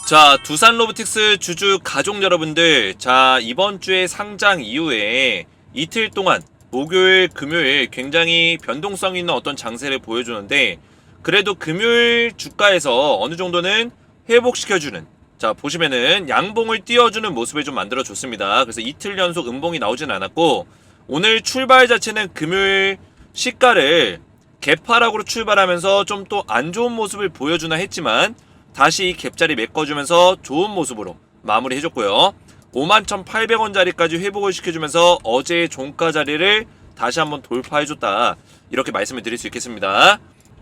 자, 두산 로보틱스 주주 가족 여러분들, 자, 이번 주에 상장 이후에 이틀 동안 목요일, 금요일 굉장히 변동성 있는 어떤 장세를 보여주는데, 그래도 금요일 주가에서 어느 정도는 회복시켜주는, 자, 보시면은 양봉을 띄워주는 모습을 좀 만들어줬습니다. 그래서 이틀 연속 음봉이 나오진 않았고, 오늘 출발 자체는 금요일 시가를 개파락으로 출발하면서 좀 또 안 좋은 모습을 보여주나 했지만, 다시 갭자리 메꿔주면서 좋은 모습으로 마무리 해줬고요. 51,800원짜리까지 회복을 시켜주면서 어제의 종가 자리를 다시 한번 돌파해줬다, 이렇게 말씀을 드릴 수 있겠습니다.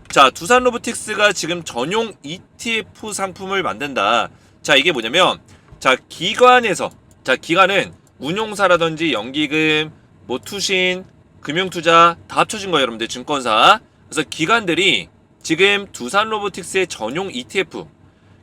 자, 두산 로보틱스가 지금 전용 ETF 상품을 만든다. 자, 이게 뭐냐면, 자, 기관에서, 자, 기관은 운용사라든지 연기금, 뭐 투신, 금융투자 다 합쳐진 거예요, 여러분들. 증권사. 그래서 기관들이 지금 두산 로보틱스의 전용 ETF,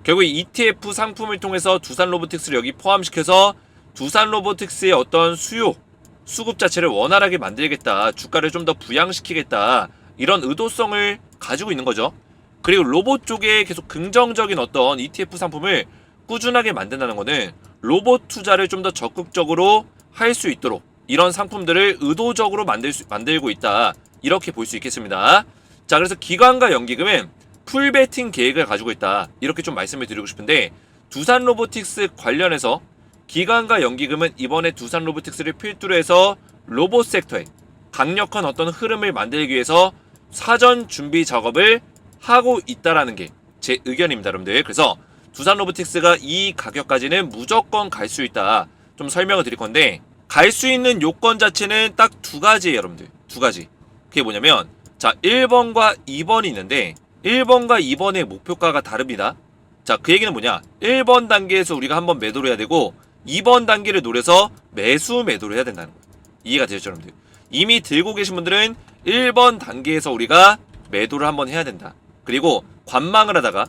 결국 ETF 상품을 통해서 두산 로보틱스를 여기 포함시켜서 두산 로보틱스의 어떤 수급 자체를 원활하게 만들겠다, 주가를 좀 더 부양시키겠다, 이런 의도성을 가지고 있는 거죠. 그리고 로봇 쪽에 계속 긍정적인 어떤 ETF 상품을 꾸준하게 만든다는 거는 로봇 투자를 좀 더 적극적으로 할 수 있도록 이런 상품들을 의도적으로 만들고 있다, 이렇게 볼 수 있겠습니다. 자, 그래서 기관과 연기금은 풀베팅 계획을 가지고 있다, 이렇게 좀 말씀을 드리고 싶은데, 두산 로보틱스 관련해서 기관과 연기금은 이번에 두산 로보틱스를 필두로 해서 로봇 섹터에 강력한 어떤 흐름을 만들기 위해서 사전 준비 작업을 하고 있다라는 게 제 의견입니다, 여러분들. 그래서 두산 로보틱스가 이 가격까지는 무조건 갈 수 있다, 좀 설명을 드릴 건데, 갈 수 있는 요건 자체는 딱 두 가지예요, 여러분들. 두 가지. 그게 뭐냐면, 자, 1번과 2번이 있는데 1번과 2번의 목표가가 다릅니다. 자, 그 얘기는 뭐냐, 1번 단계에서 우리가 한번 매도를 해야 되고 2번 단계를 노려서 매도를 해야 된다는 거예요. 이해가 되셨죠, 여러분들? 이미 들고 계신 분들은 1번 단계에서 우리가 매도를 한번 해야 된다. 그리고 관망을 하다가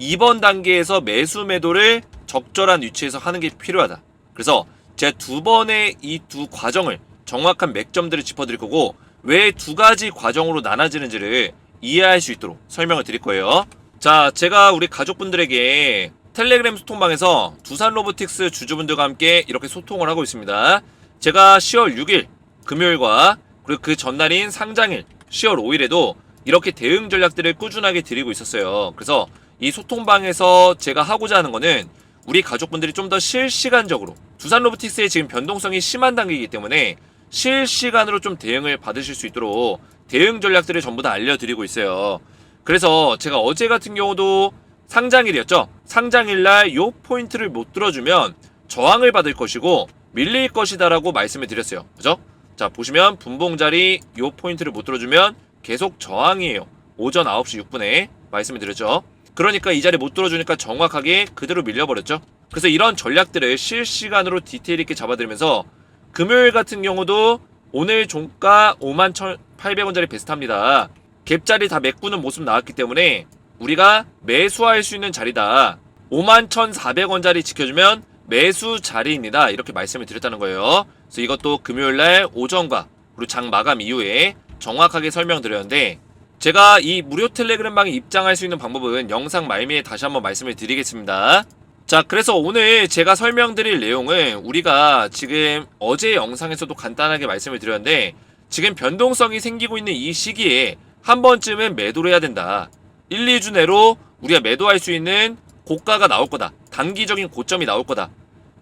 2번 단계에서 매도를 적절한 위치에서 하는 게 필요하다. 그래서 제가 두 번의 이 두 과정을, 정확한 맥점들을 짚어드릴 거고, 왜 두 가지 과정으로 나눠지는지를 이해할 수 있도록 설명을 드릴 거예요. 자, 제가 우리 가족분들에게 텔레그램 소통방에서 두산 로보틱스 주주분들과 함께 이렇게 소통을 하고 있습니다. 제가 10월 6일 금요일과 그리고 그 전날인 상장일 10월 5일에도 이렇게 대응 전략들을 꾸준하게 드리고 있었어요. 그래서 이 소통방에서 제가 하고자 하는 거는 우리 가족분들이 좀 더 실시간적으로, 두산 로보틱스의 지금 변동성이 심한 단계이기 때문에 실시간으로 좀 대응을 받으실 수 있도록 대응 전략들을 전부 다 알려드리고 있어요. 그래서 제가 어제 같은 경우도 상장일이었죠. 상장일날 요 포인트를 못 들어주면 저항을 받을 것이고 밀릴 것이다 라고 말씀을 드렸어요. 그죠? 자, 보시면 분봉자리 요 포인트를 못 들어주면 계속 저항이에요. 오전 9시 6분에 말씀을 드렸죠. 그러니까 이 자리 못 들어주니까 정확하게 그대로 밀려버렸죠. 그래서 이런 전략들을 실시간으로 디테일 있게 잡아드리면서 금요일 같은 경우도 오늘 종가 51,800원짜리 베스트합니다. 갭자리 다 메꾸는 모습 나왔기 때문에 우리가 매수할 수 있는 자리다. 51,400원짜리 지켜주면 매수 자리입니다, 이렇게 말씀을 드렸다는 거예요. 그래서 이것도 금요일날 오전과 그리고 장 마감 이후에 정확하게 설명드렸는데, 제가 이 무료 텔레그램방에 입장할 수 있는 방법은 영상 말미에 다시 한번 말씀을 드리겠습니다. 자, 그래서 오늘 제가 설명드릴 내용은 우리가 지금 어제 영상에서도 간단하게 말씀을 드렸는데, 지금 변동성이 생기고 있는 이 시기에 한 번쯤은 매도를 해야 된다. 1, 2주 내로 우리가 매도할 수 있는 고가가 나올 거다. 단기적인 고점이 나올 거다.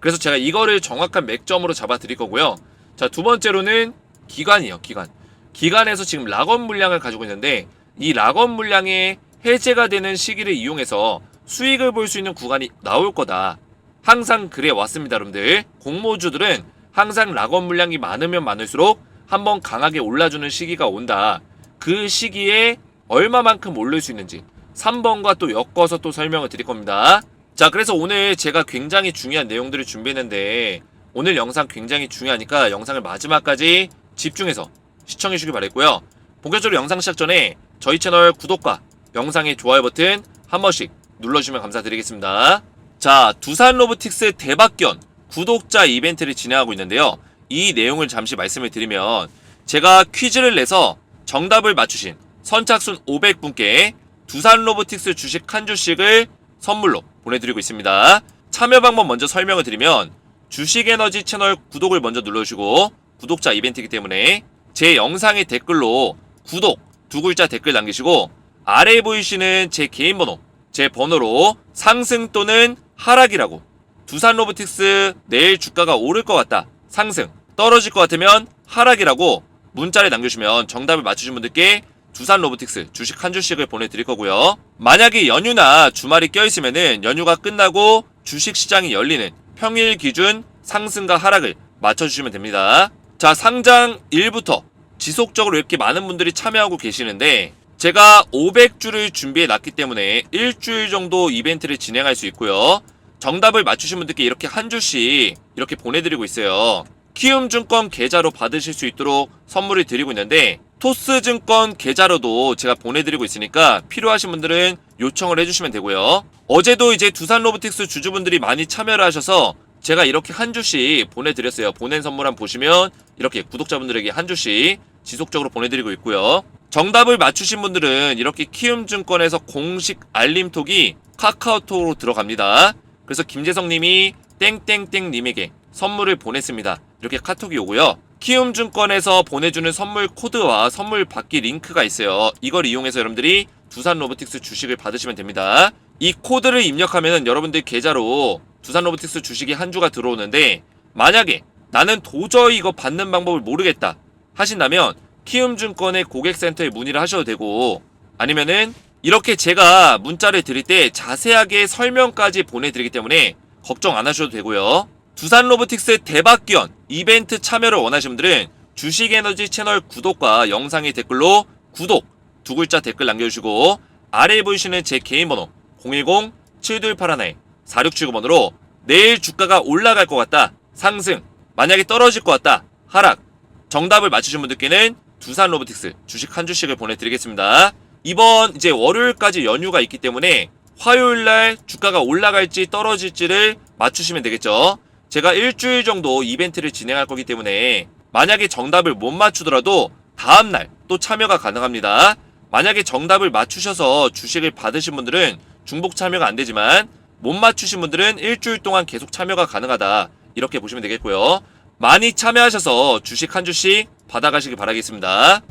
그래서 제가 이거를 정확한 맥점으로 잡아 드릴 거고요. 자, 두 번째로는 기관이에요, 기관. 기관에서 지금 락업 물량을 가지고 있는데, 이 락업 물량의 해제가 되는 시기를 이용해서 수익을 볼 수 있는 구간이 나올 거다. 항상 그래 왔습니다, 여러분들. 공모주들은 항상 락업 물량이 많으면 많을수록 한번 강하게 올라주는 시기가 온다. 그 시기에 얼마만큼 올릴 수 있는지 3번과 또 엮어서 또 설명을 드릴 겁니다. 자, 그래서 오늘 제가 굉장히 중요한 내용들을 준비했는데, 오늘 영상 굉장히 중요하니까 영상을 마지막까지 집중해서 시청해 주시기 바랬고요. 본격적으로 영상 시작 전에 저희 채널 구독과 영상의 좋아요 버튼 한 번씩 눌러주시면 감사드리겠습니다. 자, 두산 로보틱스 대박견 구독자 이벤트를 진행하고 있는데요. 이 내용을 잠시 말씀을 드리면, 제가 퀴즈를 내서 정답을 맞추신 선착순 500분께 두산 로보틱스 주식 한 주씩을 선물로 보내드리고 있습니다. 참여 방법 먼저 설명을 드리면 주식에너지 채널 구독을 먼저 눌러주시고 구독자 이벤트이기 때문에 제 영상의 댓글로 구독 두 글자 댓글 남기시고 아래에 보이시는 제 개인 번호, 제 번호로 상승 또는 하락이라고 두산로보틱스 내일 주가가 오를 것 같다, 상승, 떨어질 것 같으면 하락이라고 문자를 남겨주시면 정답을 맞추신 분들께 두산로보틱스 주식 한 주씩을 보내드릴 거고요. 만약에 연휴나 주말이 껴있으면은 연휴가 끝나고 주식시장이 열리는 평일 기준 상승과 하락을 맞춰주시면 됩니다. 자, 상장 1부터 지속적으로 이렇게 많은 분들이 참여하고 계시는데 제가 500주를 준비해 놨기 때문에 일주일 정도 이벤트를 진행할 수 있고요. 정답을 맞추신 분들께 이렇게 한 주씩 이렇게 보내드리고 있어요. 키움증권 계좌로 받으실 수 있도록 선물을 드리고 있는데 토스증권 계좌로도 제가 보내드리고 있으니까 필요하신 분들은 요청을 해주시면 되고요. 어제도 이제 두산로보틱스 주주분들이 많이 참여를 하셔서 제가 이렇게 한 주씩 보내드렸어요. 보낸 선물 한번 보시면 이렇게 구독자분들에게 한 주씩 지속적으로 보내드리고 있고요. 정답을 맞추신 분들은 이렇게 키움증권에서 공식 알림톡이 카카오톡으로 들어갑니다. 그래서 김재성님이 땡땡땡님에게 선물을 보냈습니다. 이렇게 카톡이 오고요. 키움증권에서 보내주는 선물 코드와 선물 받기 링크가 있어요. 이걸 이용해서 여러분들이 두산로보틱스 주식을 받으시면 됩니다. 이 코드를 입력하면 여러분들 계좌로 두산로보틱스 주식이 한 주가 들어오는데 만약에 나는 도저히 이거 받는 방법을 모르겠다 하신다면 키움증권의 고객센터에 문의를 하셔도 되고 아니면은 이렇게 제가 문자를 드릴 때 자세하게 설명까지 보내드리기 때문에 걱정 안 하셔도 되고요. 두산로보틱스 대박기원 이벤트 참여를 원하시는 분들은 주식에너지 채널 구독과 영상의 댓글로 구독 두 글자 댓글 남겨주시고 아래에 보이시는 제 개인 번호 010-7281-4679번으로 내일 주가가 올라갈 것 같다, 상승, 만약에 떨어질 것 같다, 하락, 정답을 맞추신 분들께는 두산로보틱스 주식 한 주씩을 보내드리겠습니다. 이번 이제 월요일까지 연휴가 있기 때문에 화요일날 주가가 올라갈지 떨어질지를 맞추시면 되겠죠. 제가 일주일 정도 이벤트를 진행할 거기 때문에 만약에 정답을 못 맞추더라도 다음날 또 참여가 가능합니다. 만약에 정답을 맞추셔서 주식을 받으신 분들은 중복 참여가 안 되지만 못 맞추신 분들은 일주일 동안 계속 참여가 가능하다, 이렇게 보시면 되겠고요. 많이 참여하셔서 주식 한 주씩 받아가시기 바라겠습니다.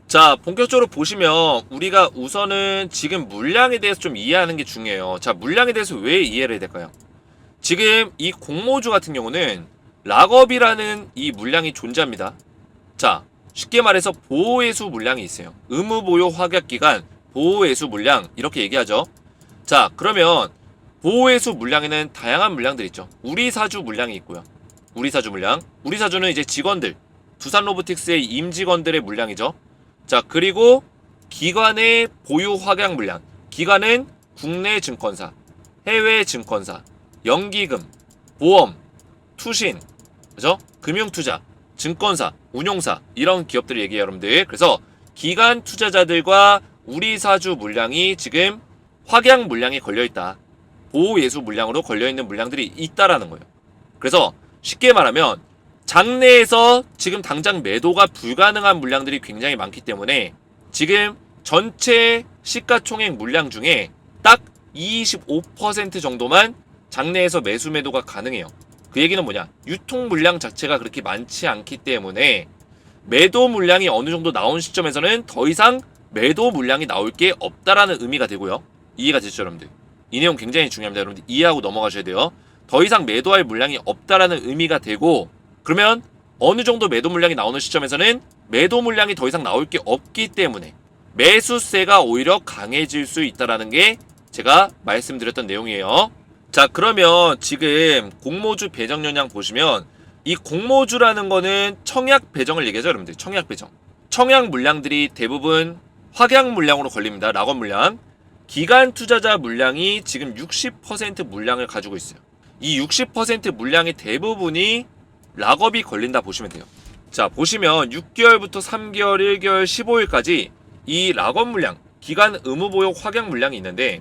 자, 본격적으로 보시면 우리가 우선은 지금 물량에 대해서 좀 이해하는 게 중요해요. 자, 물량에 대해서 왜 이해를 해야 될까요? 지금 이 공모주 같은 경우는 락업이라는 이 물량이 존재합니다. 자, 쉽게 말해서 보호회수 물량이 있어요. 의무보유 확약기간 보호회수 물량, 이렇게 얘기하죠. 자, 그러면 보호회수 물량에는 다양한 물량들이 있죠. 우리사주 물량이 있고요. 우리사주 물량, 우리사주는 이제 직원들, 두산로보틱스의 임직원들의 물량이죠. 자, 그리고 기관의 보유 확약 물량, 기관은 국내 증권사, 해외 증권사, 연기금, 보험, 투신, 그죠? 금융투자, 증권사, 운용사, 이런 기업들을 얘기해요, 여러분들. 그래서 기관 투자자들과 우리사주 물량이 지금 확약 물량에 걸려있다, 보호예수 물량으로 걸려있는 물량들이 있다라는 거예요. 그래서 쉽게 말하면 장내에서 지금 당장 매도가 불가능한 물량들이 굉장히 많기 때문에 지금 전체 시가총액 물량 중에 딱 25% 정도만 장내에서 매수 매도가 가능해요. 그 얘기는 뭐냐? 유통 물량 자체가 그렇게 많지 않기 때문에 매도 물량이 어느 정도 나온 시점에서는 더 이상 매도 물량이 나올 게 없다라는 의미가 되고요. 이해가 되시죠, 여러분들? 이 내용 굉장히 중요합니다. 여러분들 이해하고 넘어가셔야 돼요. 더 이상 매도할 물량이 없다라는 의미가 되고, 그러면 어느 정도 매도 물량이 나오는 시점에서는 매도 물량이 더 이상 나올 게 없기 때문에 매수세가 오히려 강해질 수 있다라는 게 제가 말씀드렸던 내용이에요. 자, 그러면 지금 공모주 배정 영향 보시면 이 공모주라는 거는 청약 배정을 얘기하죠, 여러분들. 청약 배정. 청약 물량들이 대부분 확약 물량으로 걸립니다. 락업 물량. 기관 투자자 물량이 지금 60% 물량을 가지고 있어요. 이 60% 물량의 대부분이 락업이 걸린다 보시면 돼요. 자, 보시면 6개월부터 3개월, 1개월, 15일까지 이 락업 물량, 기간 의무보유 확약 물량이 있는데,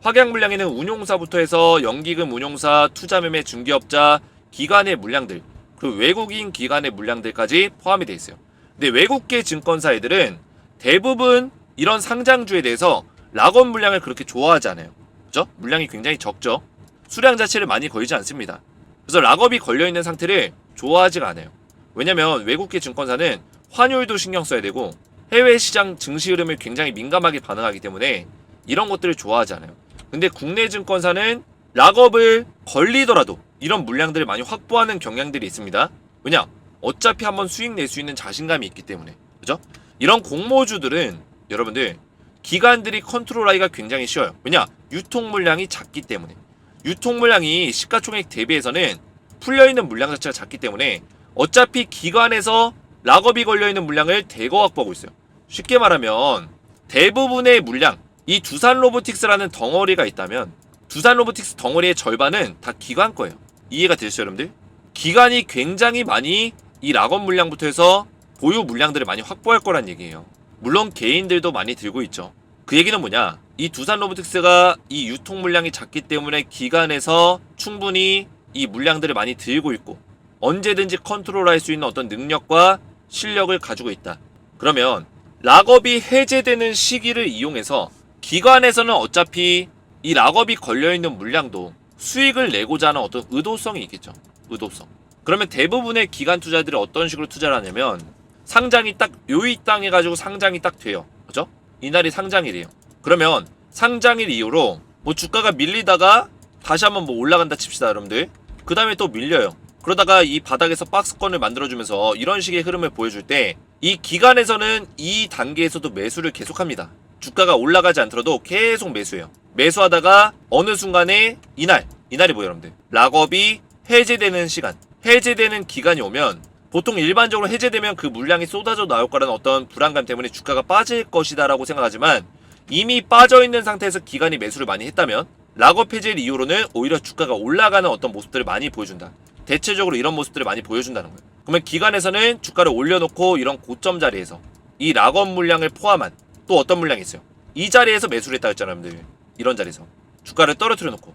확약 물량에는 운용사부터 해서 연기금 운용사, 투자매매 중개업자, 기관의 물량들, 그리고 외국인 기관의 물량들까지 포함이 되어 있어요. 근데 외국계 증권사 애들은 대부분 이런 상장주에 대해서 락업 물량을 그렇게 좋아하지 않아요. 그죠? 물량이 굉장히 적죠. 수량 자체를 많이 걸지 않습니다. 그래서 락업이 걸려있는 상태를 좋아하지가 않아요. 왜냐면 외국계 증권사는 환율도 신경 써야 되고 해외 시장 증시 흐름을 굉장히 민감하게 반응하기 때문에 이런 것들을 좋아하지 않아요. 근데 국내 증권사는 락업을 걸리더라도 이런 물량들을 많이 확보하는 경향들이 있습니다. 왜냐? 어차피 한번 수익 낼 수 있는 자신감이 있기 때문에. 그죠? 이런 공모주들은 여러분들 기관들이 컨트롤하기가 굉장히 쉬워요. 왜냐? 유통 물량이 작기 때문에. 유통 물량이 시가총액 대비해서는 풀려있는 물량 자체가 작기 때문에 어차피 기관에서 락업이 걸려있는 물량을 대거 확보하고 있어요. 쉽게 말하면 대부분의 물량, 이 두산로보틱스라는 덩어리가 있다면 두산로보틱스 덩어리의 절반은 다 기관 거예요. 이해가 되시죠 여러분들? 기관이 굉장히 많이 이 락업 물량부터 해서 보유 물량들을 많이 확보할 거란 얘기예요. 물론 개인들도 많이 들고 있죠. 그 얘기는 뭐냐? 이 두산로보틱스가 이 유통 물량이 작기 때문에 기관에서 충분히 이 물량들을 많이 들고 있고 언제든지 컨트롤할 수 있는 어떤 능력과 실력을 가지고 있다. 그러면 락업이 해제되는 시기를 이용해서 기관에서는 어차피 이 락업이 걸려있는 물량도 수익을 내고자 하는 어떤 의도성이 있겠죠. 의도성. 그러면 대부분의 기관 투자들이 어떤 식으로 투자를 하냐면 상장이 딱 요이 땅 해가지고 상장이 딱 돼요. 그죠? 이날이 상장일이에요. 그러면 상장일 이후로 뭐 주가가 밀리다가 다시 한번 뭐 올라간다 칩시다 여러분들. 그 다음에 또 밀려요. 그러다가 이 바닥에서 박스권을 만들어주면서 이런 식의 흐름을 보여줄 때 이 기간에서는 이 단계에서도 매수를 계속합니다. 주가가 올라가지 않더라도 계속 매수해요. 매수하다가 어느 순간에 이날이 뭐예요 여러분들? 락업이 해제되는 시간, 해제되는 기간이 오면 보통 일반적으로 해제되면 그 물량이 쏟아져 나올 거라는 어떤 불안감 때문에 주가가 빠질 것이다 라고 생각하지만 이미 빠져있는 상태에서 기관이 매수를 많이 했다면 락업 해제를 이후로는 오히려 주가가 올라가는 어떤 모습들을 많이 보여준다. 대체적으로 이런 모습들을 많이 보여준다는 거예요. 그러면 기관에서는 주가를 올려놓고 이런 고점 자리에서 이 락업 물량을 포함한 또 어떤 물량이 있어요? 이 자리에서 매수를 했다 했잖아요 여러분들. 이런 자리에서 주가를 떨어뜨려 놓고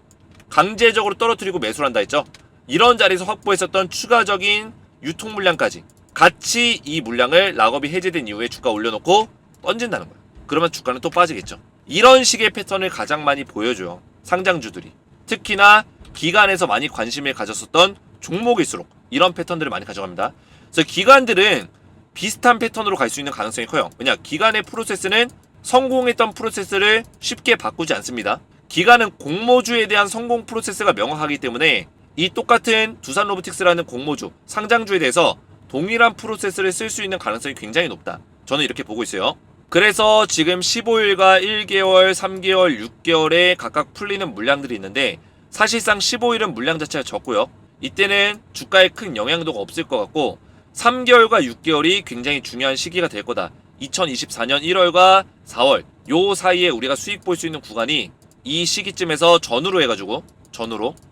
강제적으로 떨어뜨리고 매수를 한다 했죠. 이런 자리에서 확보했었던 추가적인 유통 물량까지 같이 이 물량을 락업이 해제된 이후에 주가 올려놓고 던진다는 거예요. 그러면 주가는 또 빠지겠죠. 이런 식의 패턴을 가장 많이 보여줘요 상장주들이. 특히나 기관에서 많이 관심을 가졌었던 종목일수록 이런 패턴들을 많이 가져갑니다. 그래서 기관들은 비슷한 패턴으로 갈 수 있는 가능성이 커요. 왜냐? 기관의 프로세스는 성공했던 프로세스를 쉽게 바꾸지 않습니다. 기관은 공모주에 대한 성공 프로세스가 명확하기 때문에 이 똑같은 두산로보틱스라는 공모주, 상장주에 대해서 동일한 프로세스를 쓸 수 있는 가능성이 굉장히 높다. 저는 이렇게 보고 있어요. 그래서 지금 15일과 1개월, 3개월, 6개월에 각각 풀리는 물량들이 있는데 사실상 15일은 물량 자체가 적고요. 이때는 주가에 큰 영향도가 없을 것 같고 3개월과 6개월이 굉장히 중요한 시기가 될 거다. 2024년 1월과 4월 요 사이에 우리가 수익 볼 수 있는 구간이 이 시기쯤에서 전후로 해가지고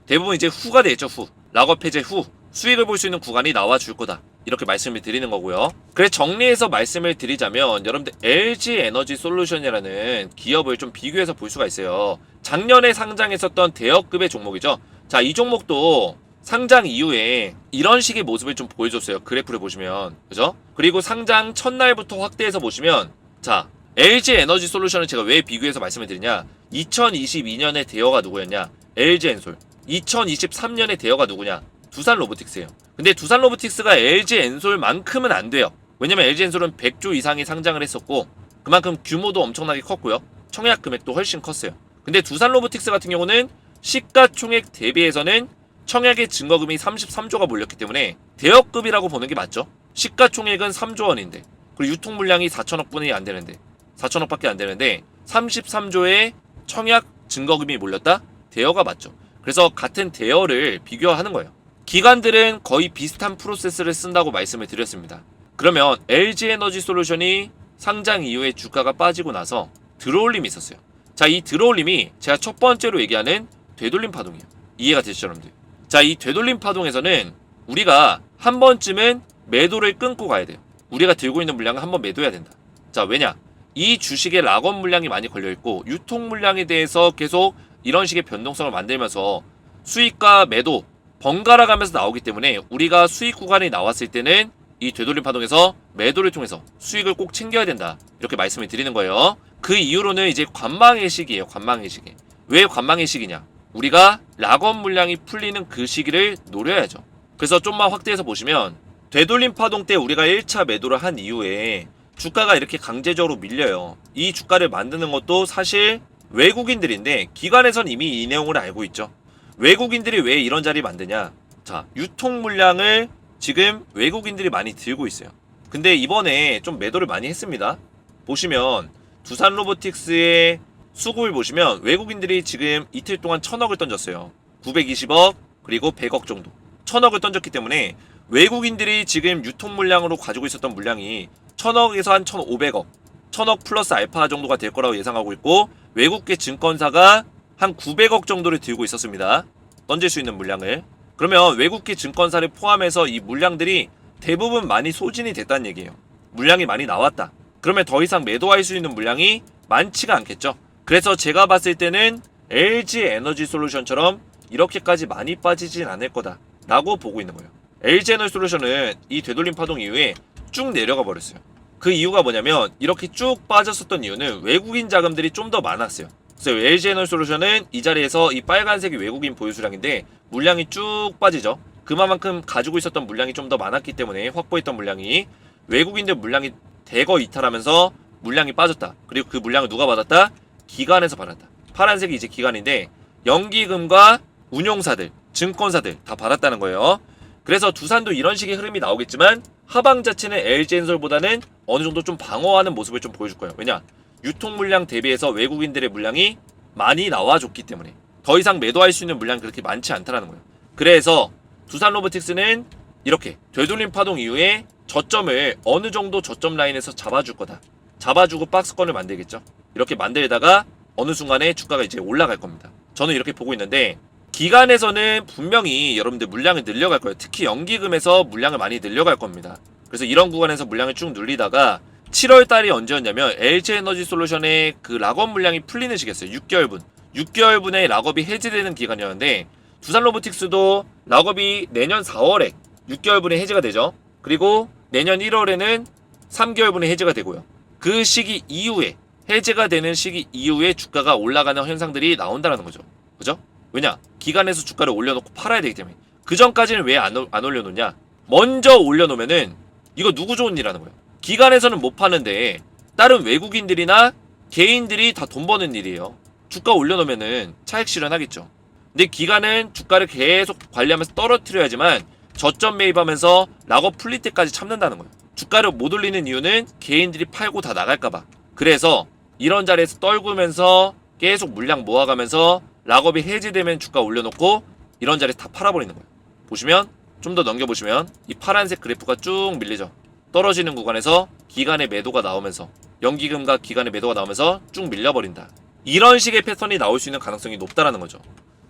대부분 이제 후가 되겠죠. 후 락업 해제 후 수익을 볼 수 있는 구간이 나와줄 거다. 이렇게 말씀을 드리는 거고요. 그래서 정리해서 말씀을 드리자면 여러분들 LG에너지솔루션이라는 기업을 좀 비교해서 볼 수가 있어요. 작년에 상장했었던 대여급의 종목이죠. 자, 이 종목도 상장 이후에 이런 식의 모습을 좀 보여줬어요. 그래프를 보시면. 그죠? 그리고 상장 첫날부터 확대해서 보시면 자, LG에너지솔루션을 제가 왜 비교해서 말씀을 드리냐? 2022년에 대여가 누구였냐? LG엔솔. 2023년에 대여가 누구냐? 두산로보틱스예요. 근데 두산로보틱스가 LG엔솔만큼은 안 돼요. 왜냐면 LG엔솔은 100조 이상이 상장을 했었고 그만큼 규모도 엄청나게 컸고요. 청약 금액도 훨씬 컸어요. 근데 두산로보틱스 같은 경우는 시가총액 대비해서는 청약의 증거금이 33조가 몰렸기 때문에 대여급이라고 보는 게 맞죠. 시가총액은 3조 원인데 그리고 유통 물량이 4천억 분이 안 되는데 4천억 밖에 안 되는데 33조의 청약 증거금이 몰렸다? 대여가 맞죠. 그래서 같은 대여를 비교하는 거예요. 기관들은 거의 비슷한 프로세스를 쓴다고 말씀을 드렸습니다. 그러면 LG에너지솔루션이 상장 이후에 주가가 빠지고 나서 들어올림이 있었어요. 자, 이 들어올림이 제가 첫 번째로 얘기하는 되돌림 파동이에요. 이해가 되시죠 여러분들? 자, 이 되돌림 파동에서는 우리가 한 번쯤은 매도를 끊고 가야 돼요. 우리가 들고 있는 물량을 한번 매도해야 된다. 자, 왜냐? 이 주식에 락업 물량이 많이 걸려있고 유통 물량에 대해서 계속 이런 식의 변동성을 만들면서 수익과 매도 번갈아 가면서 나오기 때문에 우리가 수익 구간이 나왔을 때는 이 되돌림 파동에서 매도를 통해서 수익을 꼭 챙겨야 된다. 이렇게 말씀을 드리는 거예요. 그 이후로는 이제 관망의 시기예요. 관망의 시기. 왜 관망의 시기냐? 우리가 락업 물량이 풀리는 그 시기를 노려야죠. 그래서 좀만 확대해서 보시면 되돌림 파동 때 우리가 1차 매도를 한 이후에 주가가 이렇게 강제적으로 밀려요. 이 주가를 만드는 것도 사실 외국인들인데 기관에선 이미 이 내용을 알고 있죠. 외국인들이 왜 이런 자리 만드냐? 자, 유통 물량을 지금 외국인들이 많이 들고 있어요. 근데 이번에 좀 매도를 많이 했습니다. 보시면 두산 로보틱스의 수급을 보시면 외국인들이 지금 이틀 동안 1000억을 던졌어요. 920억 그리고 100억 정도 1000억을 던졌기 때문에 외국인들이 지금 유통 물량으로 가지고 있었던 물량이 1000억에서 한 1500억 1000억 플러스 알파 정도가 될 거라고 예상하고 있고, 외국계 증권사가 한 900억 정도를 들고 있었습니다. 던질 수 있는 물량을. 그러면 외국계 증권사를 포함해서 이 물량들이 대부분 많이 소진이 됐다는 얘기예요. 물량이 많이 나왔다. 그러면 더 이상 매도할 수 있는 물량이 많지가 않겠죠. 그래서 제가 봤을 때는 LG 에너지 솔루션처럼 이렇게까지 많이 빠지진 않을 거다 라고 보고 있는 거예요. LG 에너지 솔루션은 이 되돌림 파동 이후에 쭉 내려가 버렸어요. 그 이유가 뭐냐면 이렇게 쭉 빠졌었던 이유는 외국인 자금들이 좀 더 많았어요. 그래서 LG 에너지 솔루션은 이 자리에서 이 빨간색이 외국인 보유 수량인데 물량이 쭉 빠지죠. 그만큼 가지고 있었던 물량이 좀 더 많았기 때문에 확보했던 물량이 외국인들 물량이 대거 이탈하면서 물량이 빠졌다. 그리고 그 물량을 누가 받았다? 기관에서 받았다. 파란색이 이제 기관인데 연기금과 운용사들, 증권사들 다 받았다는 거예요. 그래서 두산도 이런 식의 흐름이 나오겠지만 하방 자체는 LG엔솔보다는 어느 정도 좀 방어하는 모습을 좀 보여줄 거예요. 왜냐? 유통 물량 대비해서 외국인들의 물량이 많이 나와줬기 때문에 더 이상 매도할 수 있는 물량이 그렇게 많지 않다는 거예요. 그래서 두산 로보틱스는 이렇게 되돌림 파동 이후에 저점을 어느 정도 저점 라인에서 잡아줄 거다. 잡아주고 박스권을 만들겠죠. 이렇게 만들다가 어느 순간에 주가가 이제 올라갈 겁니다. 저는 이렇게 보고 있는데 기간에서는 분명히 여러분들 물량을 늘려갈 거예요. 특히 연기금에서 물량을 많이 늘려갈 겁니다. 그래서 이런 구간에서 물량을 쭉 늘리다가 7월 달이 언제였냐면 LG 에너지 솔루션의 그 락업 물량이 풀리는 시기였어요. 6개월분. 6개월분의 락업이 해제되는 기간이었는데 두산 로보틱스도 락업이 내년 4월에 6개월분에 해제가 되죠. 그리고 내년 1월에는 3개월분에 해제가 되고요. 그 시기 이후에 해제가 되는 시기 이후에 주가가 올라가는 현상들이 나온다는 거죠. 그죠? 왜냐? 기간에서 주가를 올려놓고 팔아야 되기 때문에. 그 전까지는 왜 안 올려놓냐? 먼저 올려놓으면은 이거 누구 좋은 일 하는 거예요? 기간에서는 못 파는데 다른 외국인들이나 개인들이 다 돈 버는 일이에요. 주가 올려놓으면은 차익 실현하겠죠. 근데 기간은 주가를 계속 관리하면서 떨어뜨려야지만 저점 매입하면서 락업 풀릴 때까지 참는다는 거예요. 주가를 못 올리는 이유는 개인들이 팔고 다 나갈까봐. 그래서 이런 자리에서 떨구면서 계속 물량 모아가면서 락업이 해제되면 주가 올려놓고 이런 자리에서 다 팔아버리는 거예요. 보시면 좀 더 넘겨보시면 이 파란색 그래프가 쭉 밀리죠. 떨어지는 구간에서 기간의 매도가 나오면서 연기금과 기간의 매도가 나오면서 쭉 밀려버린다. 이런 식의 패턴이 나올 수 있는 가능성이 높다라는 거죠.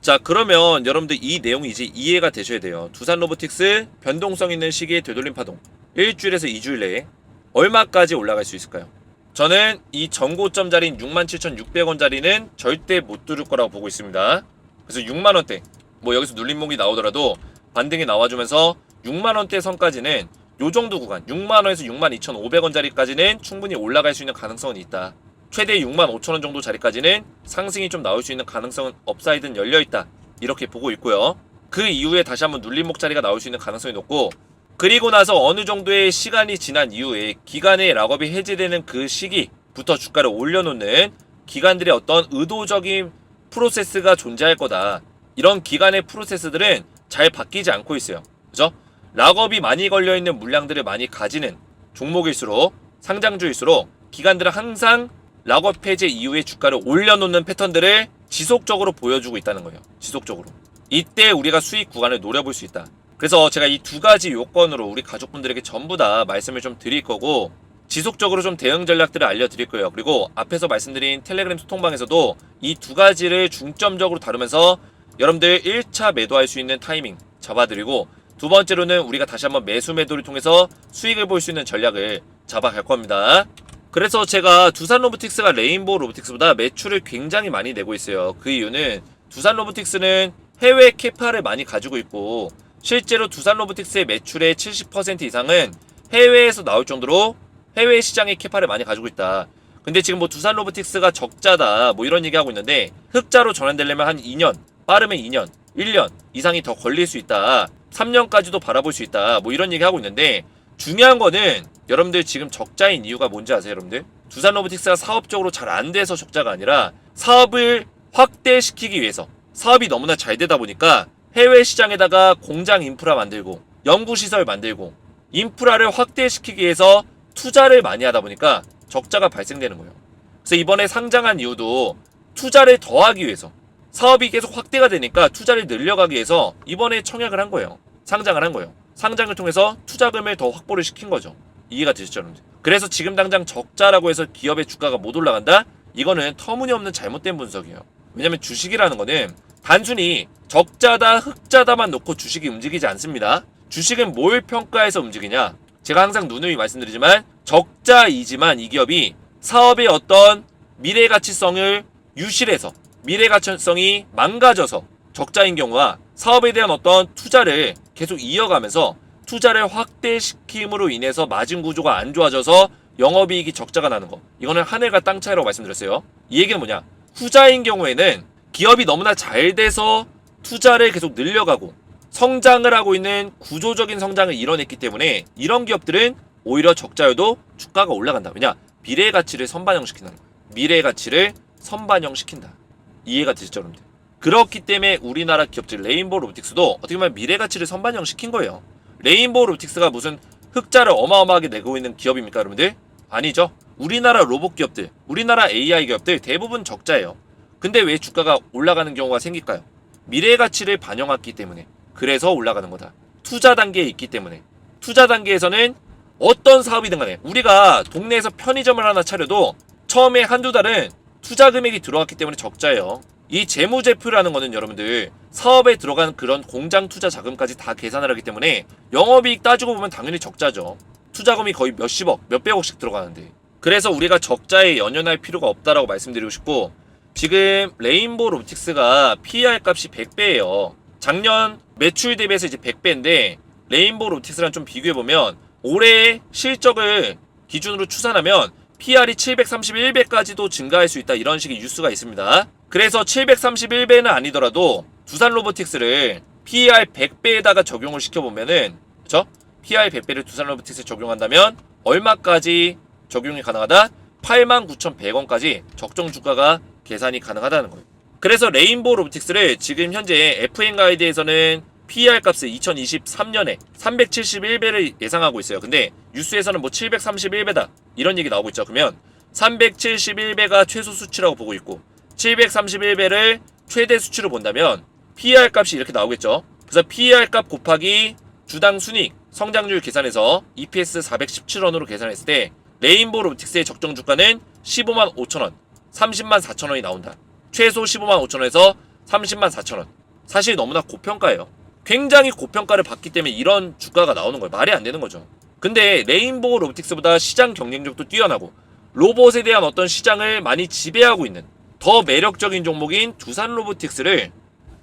자, 그러면 여러분들 이 내용이 이제 이해가 되셔야 돼요. 두산 로보틱스 변동성 있는 시기의 되돌림 파동 일주일에서 2주일 내에 얼마까지 올라갈 수 있을까요? 저는 이 전고점 자리인 67,600원 자리는 절대 못 뚫을 거라고 보고 있습니다. 그래서 6만원대 뭐 여기서 눌림목이 나오더라도 반등이 나와주면서 6만원대 선까지는 요정도 구간 6만원에서 62,500원 자리까지는 충분히 올라갈 수 있는 가능성은 있다. 최대 65,000원 정도 자리까지는 상승이 좀 나올 수 있는 가능성은 업사이드는 열려있다. 이렇게 보고 있고요. 그 이후에 다시 한번 눌림목 자리가 나올 수 있는 가능성이 높고, 그리고 나서 어느 정도의 시간이 지난 이후에 기간의 락업이 해제되는 그 시기부터 주가를 올려놓는 기관들의 어떤 의도적인 프로세스가 존재할 거다. 이런 기간의 프로세스들은 잘 바뀌지 않고 있어요. 그죠? 락업이 많이 걸려있는 물량들을 많이 가지는 종목일수록, 상장주일수록 기관들은 항상 락업 해제 이후에 주가를 올려놓는 패턴들을 지속적으로 보여주고 있다는 거예요. 지속적으로. 이때 우리가 수익 구간을 노려볼 수 있다. 그래서 제가 이 두 가지 요건으로 우리 가족분들에게 전부 다 말씀을 좀 드릴 거고, 지속적으로 좀 대응 전략들을 알려드릴 거예요. 그리고 앞에서 말씀드린 텔레그램 소통방에서도 이 두 가지를 중점적으로 다루면서 여러분들 1차 매도할 수 있는 타이밍 잡아드리고, 두 번째로는 우리가 다시 한번 매수 매도를 통해서 수익을 볼 수 있는 전략을 잡아갈 겁니다. 그래서 제가 두산 로보틱스가 레인보우 로보틱스보다 매출을 굉장히 많이 내고 있어요. 그 이유는 두산 로보틱스는 해외 캐파를 많이 가지고 있고, 실제로 두산 로보틱스의 매출의 70% 이상은 해외에서 나올 정도로 해외 시장의 캐파를 많이 가지고 있다. 근데 지금 뭐 두산 로보틱스가 적자다 뭐 이런 얘기하고 있는데, 흑자로 전환되려면 한 2년 빠르면 2년, 1년 이상이 더 걸릴 수 있다. 3년까지도 바라볼 수 있다. 뭐 이런 얘기 하고 있는데 중요한 거는 여러분들 지금 적자인 이유가 뭔지 아세요, 여러분들? 두산로보틱스가 사업적으로 잘 안 돼서 적자가 아니라 사업을 확대시키기 위해서 사업이 너무나 잘 되다 보니까 해외 시장에다가 공장 인프라 만들고 연구시설 만들고 인프라를 확대시키기 위해서 투자를 많이 하다 보니까 적자가 발생되는 거예요. 그래서 이번에 상장한 이유도 투자를 더하기 위해서 사업이 계속 확대가 되니까 투자를 늘려가기 위해서 이번에 청약을 한 거예요. 상장을 한 거예요. 상장을 통해서 투자금을 더 확보를 시킨 거죠. 이해가 되시죠, 여러분들? 그래서 지금 당장 적자라고 해서 기업의 주가가 못 올라간다? 이거는 터무니없는 잘못된 분석이에요. 왜냐면 주식이라는 거는 단순히 적자다 흑자다만 놓고 주식이 움직이지 않습니다. 주식은 뭘 평가해서 움직이냐? 제가 항상 누누이 말씀드리지만 적자이지만 이 기업이 사업의 어떤 미래 가치성을 유실해서 미래 가치성이 망가져서 적자인 경우와 사업에 대한 어떤 투자를 계속 이어가면서 투자를 확대시킴으로 인해서 마진 구조가 안 좋아져서 영업이익이 적자가 나는 거. 이거는 하늘과 땅 차이라고 말씀드렸어요. 이 얘기는 뭐냐? 후자인 경우에는 기업이 너무나 잘 돼서 투자를 계속 늘려가고 성장을 하고 있는 구조적인 성장을 이뤄냈기 때문에 이런 기업들은 오히려 적자여도 주가가 올라간다. 왜냐? 미래의 가치를 선반영시킨다는 거예요. 미래의 가치를 선반영시킨다. 이해가 되시죠, 여러분들? 그렇기 때문에 우리나라 기업들 레인보우 로보틱스도 어떻게 보면 미래 가치를 선반영시킨 거예요. 레인보우 로보틱스가 무슨 흑자를 어마어마하게 내고 있는 기업입니까, 여러분들? 아니죠. 우리나라 로봇 기업들, 우리나라 AI 기업들 대부분 적자예요. 근데 왜 주가가 올라가는 경우가 생길까요? 미래 가치를 반영했기 때문에. 그래서 올라가는 거다. 투자 단계에 있기 때문에. 투자 단계에서는 어떤 사업이든 간에 우리가 동네에서 편의점을 하나 차려도 처음에 한두 달은 투자 금액이 들어갔기 때문에 적자예요. 이 재무제표라는 거는 여러분들 사업에 들어간 그런 공장 투자 자금까지 다 계산을 하기 때문에 영업이익 따지고 보면 당연히 적자죠. 투자금이 거의 몇십억, 몇백억씩 들어가는데. 그래서 우리가 적자에 연연할 필요가 없다라고 말씀드리고 싶고, 지금 레인보우 로보틱스가 PER 값이 100배예요. 작년 매출 대비해서 이제 100배인데 레인보우 로보틱스랑 좀 비교해보면 올해의 실적을 기준으로 추산하면 PR이 731배까지도 증가할 수 있다, 이런 식의 뉴스가 있습니다. 그래서 731배는 아니더라도 두산로보틱스를 PER 100배에다가 적용을 시켜보면은, 그쵸? PER 100배를 두산로보틱스에 적용한다면 얼마까지 적용이 가능하다? 89,100원까지 적정 주가가 계산이 가능하다는 거예요. 그래서 레인보우 로보틱스를 지금 현재 FN 가이드에서는 PER 값을 2023년에 371배를 예상하고 있어요. 근데 뉴스에서는 뭐 731배다 이런 얘기 나오고 있죠. 그러면 371배가 최소 수치라고 보고 있고 731배를 최대 수치로 본다면 PER 값이 이렇게 나오겠죠. 그래서 PER 값 곱하기 주당 순이익 성장률 계산해서 EPS 417원으로 계산했을 때 레인보우 로보틱스의 적정 주가는 15만 5천원, 30만 4천원이 나온다. 최소 15만 5천원에서 30만 4천원. 사실 너무나 고평가예요. 굉장히 고평가를 받기 때문에 이런 주가가 나오는 거예요. 말이 안 되는 거죠. 근데 레인보우 로보틱스보다 시장 경쟁력도 뛰어나고 로봇에 대한 어떤 시장을 많이 지배하고 있는 더 매력적인 종목인 두산로보틱스를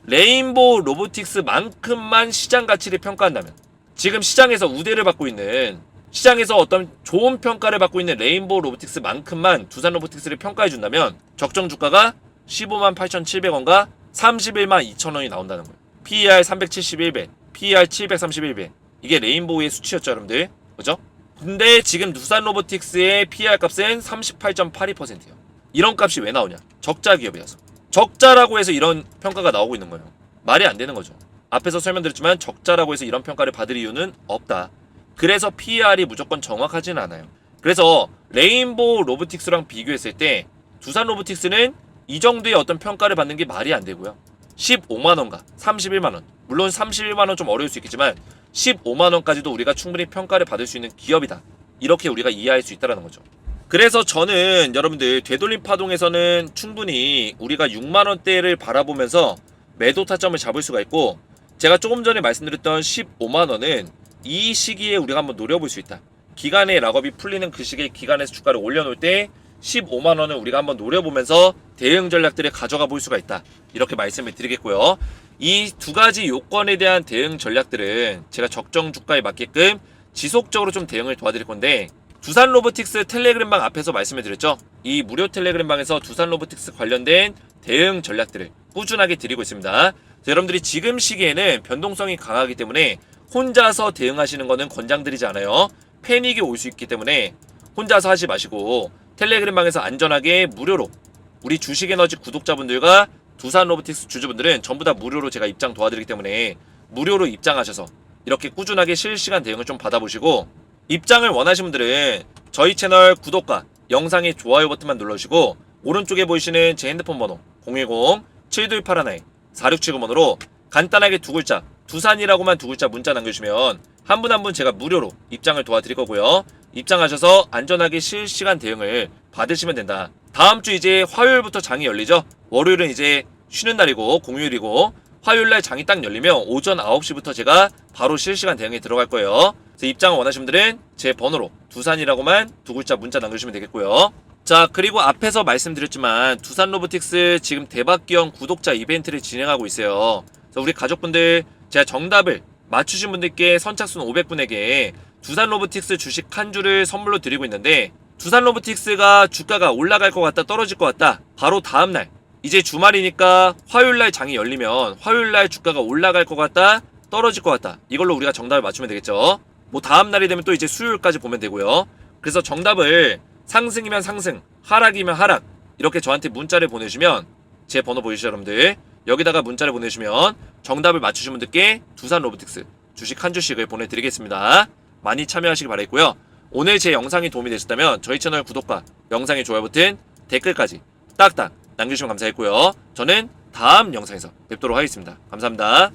레인보우 로보틱스만큼만 시장 가치를 평가한다면, 지금 시장에서 우대를 받고 있는, 시장에서 어떤 좋은 평가를 받고 있는 레인보우 로보틱스만큼만 두산로보틱스를 평가해준다면 적정 주가가 15만 8,700원과 31만 2천원이 나온다는 거예요. PER 371배, PER 731배. 이게 레인보우의 수치였죠, 여러분들. 그죠? 근데 지금 두산로보틱스의 PER 값은 38.82%예요. 이런 값이 왜 나오냐? 적자 기업이라서. 적자라고 해서 이런 평가가 나오고 있는 거예요. 말이 안 되는 거죠. 앞에서 설명드렸지만 적자라고 해서 이런 평가를 받을 이유는 없다. 그래서 PER이 무조건 정확하지는 않아요. 그래서 레인보우 로보틱스랑 비교했을 때 두산로보틱스는 이 정도의 어떤 평가를 받는 게 말이 안 되고요. 15만원과 31만원, 물론 31만원 좀 어려울 수 있겠지만 15만원까지도 우리가 충분히 평가를 받을 수 있는 기업이다, 이렇게 우리가 이해할 수 있다는 거죠. 그래서 저는 여러분들 되돌림 파동에서는 충분히 우리가 6만원대를 바라보면서 매도 타점을 잡을 수가 있고, 제가 조금 전에 말씀드렸던 15만원은 이 시기에 우리가 한번 노려볼 수 있다. 기간의 락업이 풀리는 그 시기에 기간에서 주가를 올려놓을 때 15만원을 우리가 한번 노려보면서 대응 전략들을 가져가 볼 수가 있다, 이렇게 말씀을 드리겠고요. 이 두 가지 요건에 대한 대응 전략들은 제가 적정 주가에 맞게끔 지속적으로 좀 대응을 도와드릴 건데, 두산로보틱스 텔레그램방 앞에서 말씀을 드렸죠. 이 무료 텔레그램방에서 두산로보틱스 관련된 대응 전략들을 꾸준하게 드리고 있습니다. 자, 여러분들이 지금 시기에는 변동성이 강하기 때문에 혼자서 대응하시는 거는 권장드리지 않아요. 패닉이 올 수 있기 때문에 혼자서 하지 마시고 텔레그램방에서 안전하게 무료로 우리 주식에너지 구독자분들과 두산 로보틱스 주주분들은 전부 다 무료로 제가 입장 도와드리기 때문에 무료로 입장하셔서 이렇게 꾸준하게 실시간 대응을 좀 받아보시고, 입장을 원하시는 분들은 저희 채널 구독과 영상의 좋아요 버튼만 눌러주시고 오른쪽에 보이시는 제 핸드폰 번호 010-7281-4679번으로 간단하게 두 글자 두산이라고만 두 글자 문자 남겨주시면 한 분 한 분 제가 무료로 입장을 도와드릴 거고요. 입장하셔서 안전하게 실시간 대응을 받으시면 된다. 다음 주 이제 화요일부터 장이 열리죠. 월요일은 이제 쉬는 날이고 공휴일이고 화요일날 장이 딱 열리면 오전 9시부터 제가 바로 실시간 대응에 들어갈 거예요. 그래서 입장을 원하시는 분들은 제 번호로 두산이라고만 두 글자 문자 남겨주시면 되겠고요. 자, 그리고 앞에서 말씀드렸지만 두산 로보틱스 지금 대박기형 구독자 이벤트를 진행하고 있어요. 그래서 우리 가족분들 제가 정답을 맞추신 분들께 선착순 500분에게 두산 로보틱스 주식 한 주를 선물로 드리고 있는데, 두산 로보틱스가 주가가 올라갈 것 같다 떨어질 것 같다 바로 다음날 이제 주말이니까 화요일날 장이 열리면 화요일날 주가가 올라갈 것 같다 떨어질 것 같다 이걸로 우리가 정답을 맞추면 되겠죠. 뭐 다음날이 되면 또 이제 수요일까지 보면 되고요. 그래서 정답을 상승이면 상승, 하락이면 하락 이렇게 저한테 문자를 보내주시면 제 번호 보이시죠 여러분들? 여기다가 문자를 보내주시면 정답을 맞추신 분들께 두산 로보틱스 주식 한 주씩을 보내드리겠습니다. 많이 참여하시기 바라겠고요. 오늘 제 영상이 도움이 되셨다면 저희 채널 구독과 영상의 좋아요 버튼, 댓글까지 딱딱 남겨주시면 감사했고요. 저는 다음 영상에서 뵙도록 하겠습니다. 감사합니다.